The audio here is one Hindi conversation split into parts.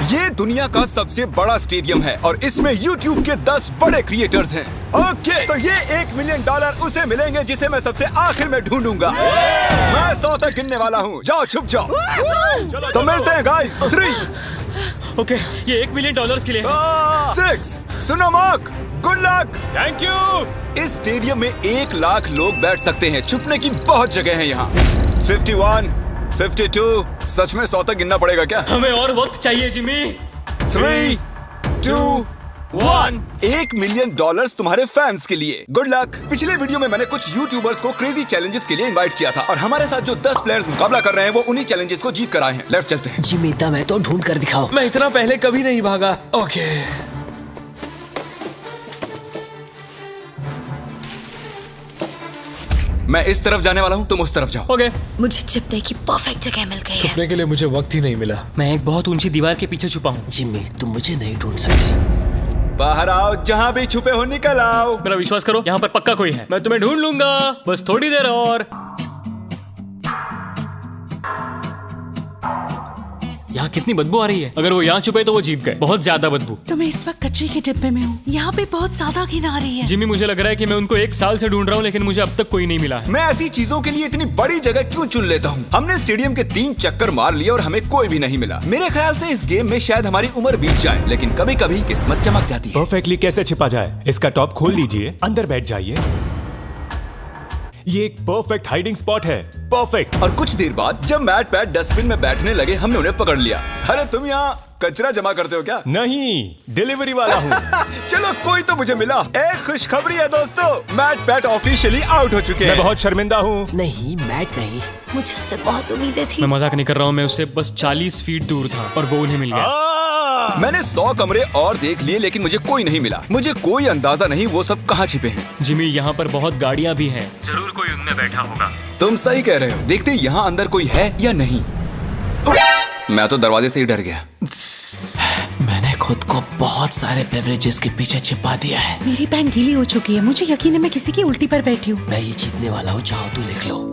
ये दुनिया का सबसे बड़ा स्टेडियम है और इसमें YouTube के 10 बड़े क्रिएटर्स हैं। ओके, तो ये $1 मिलियन उसे मिलेंगे जिसे मैं सबसे आखिर में ढूंढूंगा। मैं 100 तक गिनने वाला हूँ। जाओ छुप जाओ। तो मिलते हैं गाइस। 3 ओके, ये $1 मिलियन के लिए है। 6 सुनो mark, good luck. Thank you. इस स्टेडियम में 1 लाख लोग बैठ सकते हैं। छुपने की बहुत जगह है यहाँ। 51, 52, सच में 100 तक गिनना पड़ेगा क्या? हमें और वक्त चाहिए जिमी। 3, 2, 1। $1 मिलियन तुम्हारे फैंस के लिए। Good luck. पिछले वीडियो में मैंने कुछ यूट्यूबर्स को क्रेजी चैलेंजेस के लिए इनवाइट किया था और हमारे साथ जो 10 प्लेयर्स मुकाबला कर रहे हैं वो उन्हीं चैलेंजेस को जीत कर आए हैं। लेफ्ट चलते हैं। जिमी दम है तो ढूंढ कर दिखाओ। मैं इतना पहले कभी नहीं भागा। ओके, मैं इस तरफ जाने वाला हूँ, तुम उस तरफ जाओ। ओके। मुझे छिपने की परफेक्ट जगह मिल गई है। छुपने के लिए मुझे वक्त ही नहीं मिला। मैं एक बहुत ऊंची दीवार के पीछे छुपा हूँ। जिमी तुम मुझे नहीं ढूंढ सकते। बाहर आओ, जहाँ भी छुपे हो निकल आओ। मेरा विश्वास करो, यहाँ पर पक्का कोई है। मैं तुम्हें ढूंढ लूंगा, बस थोड़ी देर और। यहाँ कितनी बदबू आ रही है। अगर वो यहाँ छुपे तो वो जीत गए। बहुत ज्यादा बदबू। तो मैं इस वक्त कचरे के डिब्बे में हूँ। यहाँ पे बहुत ज्यादा घिन आ रही है। जिमी, मुझे लग रहा है कि मैं उनको 1 साल से ढूंढ रहा हूँ लेकिन मुझे अब तक कोई नहीं मिला है। मैं ऐसी चीजों के लिए इतनी बड़ी जगह क्यों चुन लेता हूँ? हमने स्टेडियम के 3 चक्कर मार लिए और हमें कोई भी नहीं मिला। मेरे ख्याल से इस गेम में शायद हमारी उम्र बीत जाए, लेकिन कभी कभी किस्मत चमक जाती है। परफेक्टली कैसे छिपा जाए? इसका टॉप खोल लीजिए, अंदर बैठ जाइए। ये एक परफेक्ट हाइडिंग स्पॉट है। परफेक्ट। और कुछ देर बाद जब मैट पैट डस्टबिन में बैठने लगे, हमने उन्हें पकड़ लिया। अरे तुम यहाँ कचरा जमा करते हो क्या? नहीं, डिलीवरी वाला हूँ। चलो कोई तो मुझे मिला। एक खुशखबरी है दोस्तों, मैट पैट ऑफिशियली आउट हो चुके मैं हैं। बहुत शर्मिंदा हूँ। नहीं मैट नहीं। मुझे उससे बहुत उम्मीदें थी। मैं मजाक नहीं कर रहा हूँ, मैं उससे बस 40 फीट दूर था और वो उन्हें मिल गया। मैंने 100 कमरे और देख लिए लेकिन मुझे कोई नहीं मिला। मुझे कोई अंदाजा नहीं वो सब कहाँ छिपे हैं। जिमी, यहाँ पर बहुत गाड़ियाँ भी हैं। जरूर कोई उनमें बैठा होगा। तुम सही कह रहे हो। देखते यहाँ अंदर कोई है या नहीं। मैं तो दरवाजे से ही डर गया। मैंने खुद को बहुत सारे बेवरेजेस के पीछे छिपा दिया है। मेरी पैंट गीली हो चुकी है। मुझे यकीन है मैं किसी की उल्टी पर बैठी हूँ। मैं ये जीतने वाला हूँ, चाहो तो लिख लो।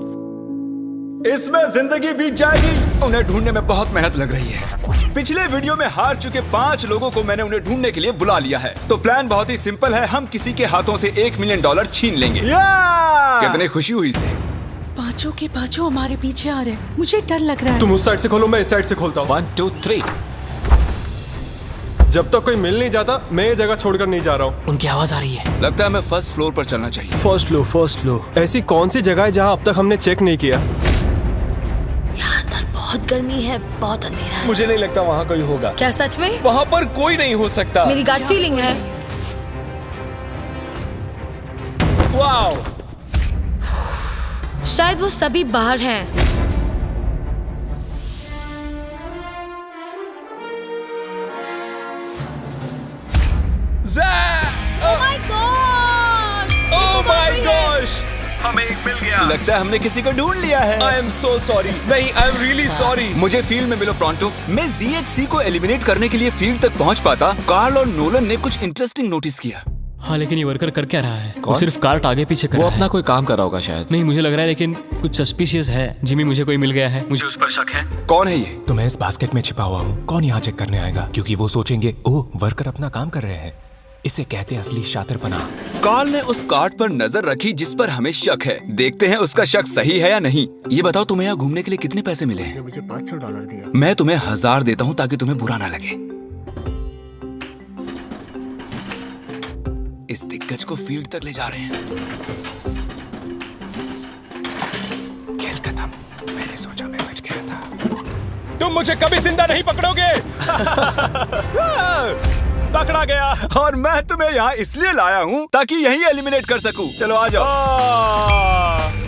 इसमें जिंदगी बीत जाएगी। उन्हें ढूंढने में बहुत मेहनत लग रही है। पिछले वीडियो में हार चुके 5 लोगों को मैंने उन्हें ढूंढने के लिए बुला लिया है। तो प्लान बहुत ही सिंपल है, हम किसी के हाथों से $1 मिलियन छीन लेंगे। कितनी खुशी हुई से। पांचों के पांचों हमारे पीछे आ रहे हैं। मुझे डर लग रहा है। तुम उस साइड से खोलो, मैं इस साइड से खोलता हूँ। 1, 2, 3। जब तक कोई मिल नहीं जाता मैं ये जगह छोड़कर नहीं जा रहा हूँ। उनकी आवाज आ रही है। लगता है हमें फर्स्ट फ्लोर पर चलना चाहिए। First flow. ऐसी कौन सी जगह है जहाँ अब तक हमने चेक नहीं किया? यहाँ अंदर बहुत गर्मी है, बहुत अंधेरा है। मुझे नहीं लगता वहाँ कोई होगा। क्या सच में? वहाँ पर कोई नहीं हो सकता। मेरी गट फीलिंग है। वाओ, शायद वो सभी बाहर हैं। Oh my gosh! Oh my gosh! लगता है हमने किसी को ढूंढ लिया है। I am so sorry. नहीं, I am really sorry. मुझे फील्ड में मिलो प्रॉन्टो। मैं ZHC को एलिमिनेट करने के लिए फील्ड तक पहुंच पाता। कार्ल और नोलन ने कुछ इंटरेस्टिंग नोटिस किया। हाँ, लेकिन ये वर्कर कर क्या रहा है? वो सिर्फ कार्ट आगे पीछे कर रहा है। कोई काम कर रहा होगा शायद। नहीं, मुझे लग रहा है लेकिन कुछ सस्पिशियस है। जिमी, मुझे कोई मिल गया है, मुझे उस पर शक है। कौन है ये? तो मैं इस बास्केट में छिपा हुआ हूँ। कौन यहाँ चेक करने आएगा? क्योंकि वो सोचेंगे ओह वर्कर अपना काम कर रहे हैं। इसे कहते हैं असली शातिरपना। कार्ल ने उस कार्ड पर नजर रखी जिस पर हमें शक है। देखते हैं उसका शक सही है या नहीं। ये बताओ तुम्हें यहाँ घूमने के लिए कितने पैसे मिले हैं? मुझे $500 दिया। मैं तुम्हें 1000 देता हूँ ताकि तुम्हें बुरा ना लगे। इस दिग्गज को फील्ड तक ले जा रहे हैं। खेल खत्म। मैंने सोचा मैं बच गया था। तुम मुझे कभी जिंदा नहीं पकड़ोगे। पकड़ा गया। और मैं तुम्हें यहाँ इसलिए लाया हूँ ताकि यही एलिमिनेट कर सकूं। चलो आ जाओ।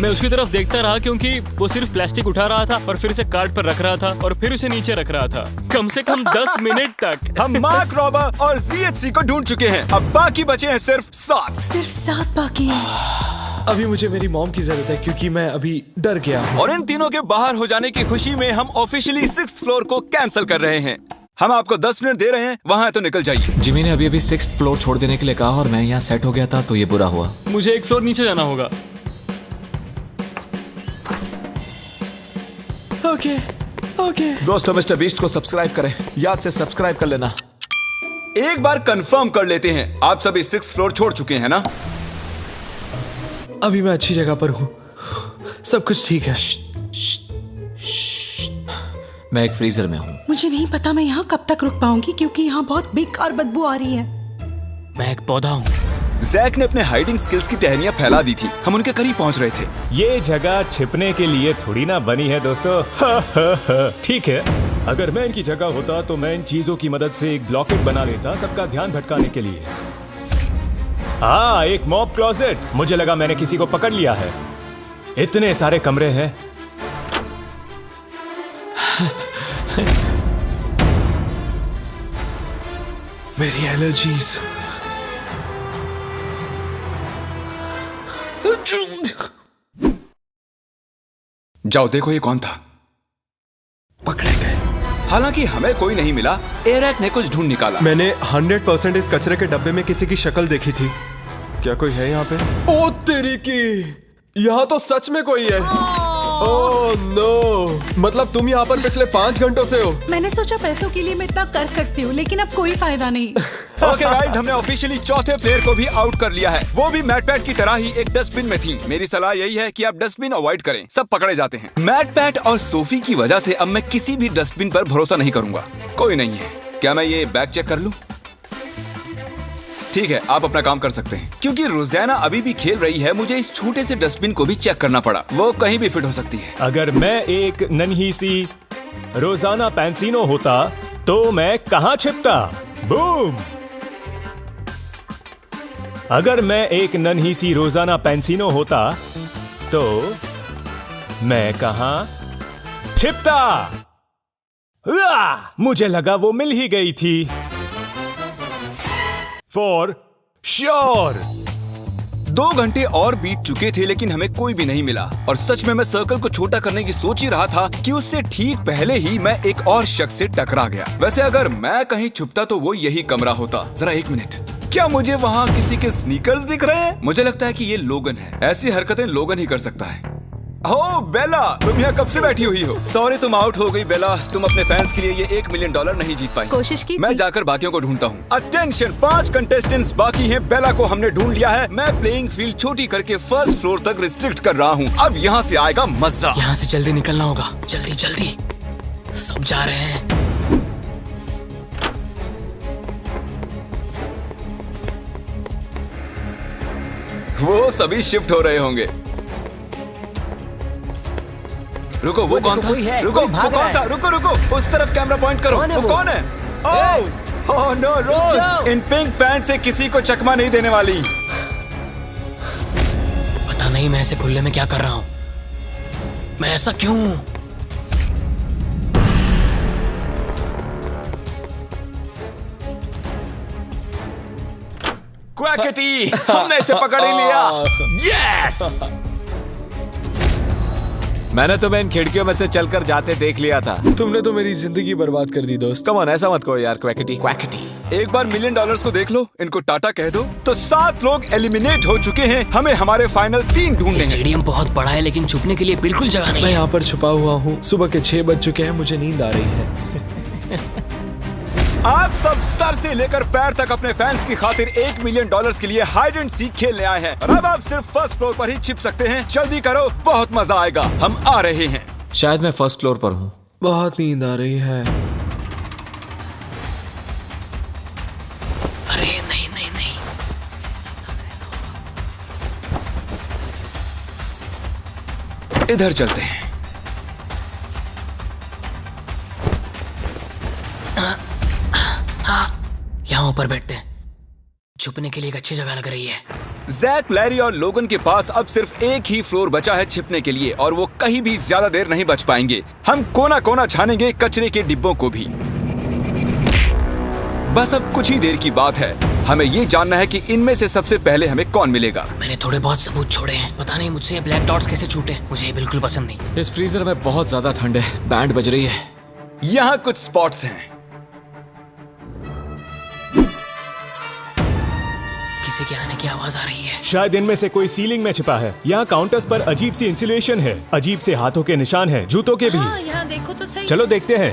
मैं उसकी तरफ देखता रहा क्योंकि वो सिर्फ प्लास्टिक उठा रहा था और फिर उसे कार्ट पर रख रहा था और फिर उसे नीचे रख रहा था, कम से कम 10 मिनट तक। हम मार्क रॉबर और ZHC को ढूंढ चुके हैं। अब बाकी बचे हैं सिर्फ 7। सिर्फ 7 बाकी हैं। अभी मुझे मेरी मॉम की जरूरत है क्योंकि मैं अभी डर गया हूँ। और इन तीनों के बाहर हो जाने की खुशी में हम ऑफिशियली 6th फ्लोर को कैंसिल कर रहे हैं। हम आपको 10 मिनट दे रहे हैं, वहाँ है तो निकल जाइए। जिमी ने अभी 6th फ्लोर छोड़ देने के लिए कहा और मैं यहाँ सेट हो गया था तो ये बुरा हुआ। मुझे 1 फ्लोर नीचे जाना होगा। ओके, ओके दोस्तों मिस्टर बीस्ट को सब्सक्राइब करें, याद से सब्सक्राइब कर लेना। एक बार कंफर्म कर लेते हैं, आप सभी 6th फ्लोर छोड़ चुके हैं ना? अभी मैं अच्छी जगह पर हूँ, सब कुछ ठीक है। मैं एक फ्रीजर में हूँ। मुझे नहीं पता मैं यहाँ कब तक रुक पाऊंगी क्योंकि यहाँ बहुत बेकार बदबू आ रही है। मैं एक पौधा हूँ। जैक ने अपने हाइडिंग स्किल्स की टहनियां फैला दी थी, हम उनके करीब पहुंच रहे थे। ये जगह छिपने के लिए थोड़ी ना बनी है दोस्तों। ठीक है, अगर मैं इनकी जगह होता तो मैं इन चीजों की मदद से एक ब्लॉकेट बना लेता सबका ध्यान भटकाने के लिए। हाँ, एक मॉब क्लोजेट। मुझे लगा मैंने किसी को पकड़ लिया है। इतने सारे कमरे हैं। मेरी एलर्जीज। जाओ देखो ये कौन था। पकड़े गए। हालांकि हमें कोई नहीं मिला, एरैक ने कुछ ढूंढ निकाला। मैंने 100% इस कचरे के डब्बे में किसी की शक्ल देखी थी। क्या कोई है यहाँ पे? ओ तेरी की, यहाँ तो सच में कोई है। ओह नो, मतलब तुम यहाँ पर पिछले 5 घंटों से हो। मैंने सोचा पैसों के लिए मैं इतना कर सकती हूँ लेकिन अब कोई फायदा नहीं। ओके गाइस, हमने ऑफिशियली चौथे प्लेयर को भी आउट कर लिया है। वो भी मैट पैट की तरह ही एक डस्टबिन में थी। मेरी सलाह यही है कि आप डस्टबिन अवॉइड करें, सब पकड़े जाते हैं। मैट पैट और सोफी की वजह से अब मैं किसी भी डस्टबिन पर भरोसा नहीं करूंगा। कोई नहीं है। क्या मैं ये बैग चेक कर लूं? ठीक है, आप अपना काम कर सकते हैं। क्योंकि रोजाना अभी भी खेल रही है, मुझे इस छोटे से डस्टबिन को भी चेक करना पड़ा। वो कहीं भी फिट हो सकती है। अगर मैं एक नन्ही सी रोजाना पैंसिनो होता तो मैं कहाँ छिपता? बूम! अगर मैं एक नन्ही सी रोजाना पैंसिनो होता तो मैं कहाँ छिपता? मुझे लगा वो मिल ही गई थी। For sure. 2 घंटे और बीत चुके थे लेकिन हमें कोई भी नहीं मिला। और सच में मैं सर्कल को छोटा करने की सोच ही रहा था कि उससे ठीक पहले ही मैं एक और शख्स से टकरा गया। वैसे अगर मैं कहीं छुपता तो वो यही कमरा होता। जरा 1 मिनट, क्या मुझे वहाँ किसी के स्नीकर्स दिख रहे हैं? मुझे लगता है कि ये लोगन है। ऐसी हरकतें लोगन ही कर सकता है। ओह बेला, तुम यहाँ कब से बैठी हुई हो? सॉरी तुम आउट हो गई बेला। तुम अपने फैंस के लिए ये $1 मिलियन नहीं जीत पाई। कोशिश की मैं थी। जाकर बाकियों को ढूंढता हूँ। अटेंशन, 5 कंटेस्टेंट्स बाकी हैं। बेला को हमने ढूंढ लिया है। मैं प्लेइंग फील्ड छोटी करके 1st फ्लोर तक रिस्ट्रिक्ट कर रहा हूँ। अब यहाँ से आएगा मजा। यहाँ से जल्दी निकलना होगा। जल्दी जल्दी, सब जा रहे हैं। वो सभी शिफ्ट हो रहे होंगे। रुको, वो कौन था? रुको, वो कौन था? रुको रुको, उस तरफ कैमरा पॉइंट करो। वो कौन है? ओह नो, रोज इन पिंक पैंट से किसी को चकमा नहीं देने वाली। पता नहीं मैं ऐसे खुले में क्या कर रहा हूँ। मैं ऐसा क्यों? क्वैकेटी, हमने इसे पकड़ ही लिया। यस! मैंने तुम्हें इन खिड़कियों में से चलकर जाते देख लिया था। तुमने तो मेरी जिंदगी बर्बाद कर दी दोस्त। कम ऑन, ऐसा मत कहो यार। क्वैकेटी क्वैकेटी। एक बार $1 मिलियन को देख लो, इनको टाटा कह दो। तो 7 लोग एलिमिनेट हो चुके हैं। हमें हमारे फाइनल 3 ढूंढने हैं। स्टेडियम बहुत बड़ा है लेकिन छुपने के लिए बिल्कुल जगह नहीं मैं है। यहाँ पर छुपा हुआ हूँ। सुबह के 6 बज चुके हैं, मुझे नींद आ रही है। आप सब सर से लेकर पैर तक अपने फैंस की खातिर $1 मिलियन के लिए हाइड एंड सीक खेलने आए हैं। और अब आप सिर्फ 1st फ्लोर पर ही छिप सकते हैं। जल्दी करो, बहुत मजा आएगा। हम आ रहे हैं। शायद मैं 1st फ्लोर पर हूँ। बहुत नींद आ रही है। अरे नहीं नहीं नहीं। इधर चलते हैं। यहाँ ऊपर बैठते हैं। छुपने के लिए एक अच्छी जगह लग रही है। जैक, लैरी और लोगन के पास अब सिर्फ एक ही फ्लोर बचा है छिपने के लिए और वो कहीं भी ज्यादा देर नहीं बच पाएंगे। हम कोना कोना छानेंगे कचरे के डिब्बों को भी। बस अब कुछ ही देर की बात है। हमें ये जानना है कि इनमें से सबसे पहले हमें कौन मिलेगा। मैंने थोड़े बहुत सबूत छोड़े हैं। पता नहीं मुझसे ये ब्लैक डॉट्स कैसे छूटे। मुझे ये बिल्कुल पसंद नहीं। इस फ्रीजर में बहुत ज्यादा ठंड है। बैंड बज रही है। यहाँ कुछ स्पॉट्स हैं। किसी के आने की आवाज आ रही है। शायद इनमें से कोई सीलिंग में छिपा है। यहाँ काउंटर्स पर अजीब सी इंसुलेशन है, अजीब से हाथों के निशान हैं, जूतों के भी। हाँ, यहाँ देखो तो सही। चलो देखते हैं।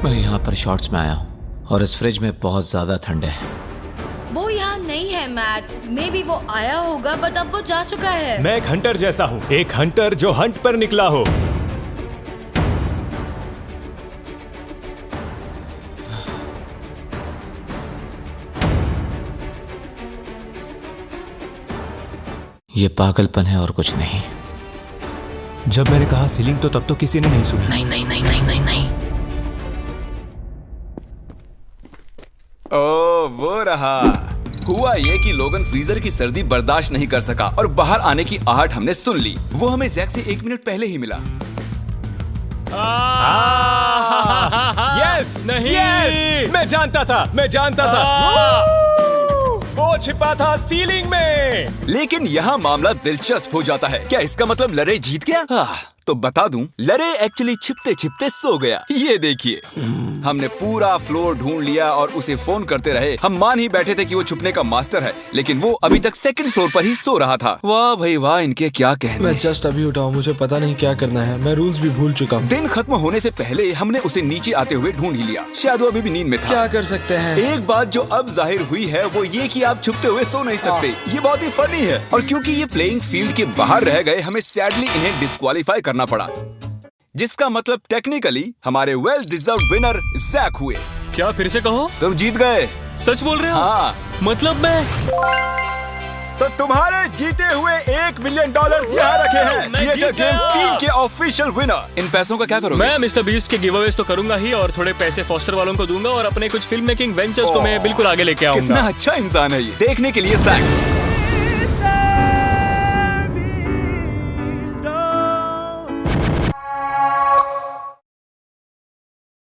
मैं यहाँ पर शॉर्ट्स में आया हूँ और इस फ्रिज में बहुत ज्यादा ठंड है। वो यहाँ नहीं है मैट। मे बी वो आया होगा बट अब वो जा चुका है। मैं एक हंटर जैसा हूँ, एक हंटर जो हंट पर निकला हो। ये पागलपन है और कुछ नहीं। जब मैंने कहा सीलिंग तो तब तो किसी ने नहीं सुनी। नहीं नहीं नहीं नहीं नहीं नहीं। ओ, वो रहा। हुआ ये कि लोगन फ्रीजर की सर्दी बर्दाश्त नहीं कर सका और बाहर आने की आहट हमने सुन ली। वो हमें जैक से 1 मिनट पहले ही मिला। यस नहीं। यस, मैं जानता था। वो छिपा था सीलिंग में। लेकिन यहाँ मामला दिलचस्प हो जाता है। क्या इसका मतलब लरे जीत गया? तो बता दूं, लरे एक्चुअली छिपते छिपते सो गया। ये देखिए, हमने पूरा फ्लोर ढूंढ लिया और उसे फोन करते रहे। हम मान ही बैठे थे कि वो छुपने का मास्टर है, लेकिन वो अभी तक 2nd फ्लोर पर ही सो रहा था। वाह भाई वाह, इनके क्या कहने। मैं जस्ट अभी उठा हूँ, मुझे पता नहीं क्या करना है। मैं रूल्स भी भूल चुका हूँ। दिन खत्म होने से पहले हमने उसे नीचे आते हुए ढूंढ ही लिया। शायद वो अभी भी नींद में था। क्या कर सकते हैं? एक बात जो अब जाहिर हुई है वो ये कि आप छुपते हुए सो नहीं सकते। ये बहुत ही फनी है। और क्योंकि ये प्लेइंग फील्ड के बाहर रह गए, हमें सैडली इन्हें डिस्क्वालीफाई करना पड़ा, जिसका मतलब टेक्निकली हमारे वेल डिजर्व्ड विनर जैक हुए। क्या फिर से कहो? तुम जीत गए। सच बोल रहे हो? हाँ। मतलब मैं तो तुम्हारे जीते हुए $1 मिलियन यहाँ रखे हैं। मैं जीत थिएटर गेम्स गया। 3 के ऑफिशियल विनर। इन पैसों का क्या करोगे? मैं मिस्टर बीस्ट के गिवअवेज तो करूंगा ही, और थोड़े पैसे फॉस्टर वालों को दूंगा, और अपने कुछ फिल्म मेकिंग वेंचर्स को मैं बिल्कुल आगे लेके कितना आऊंगा। अच्छा इंसान है ये। देखने के लिए थैंक्स।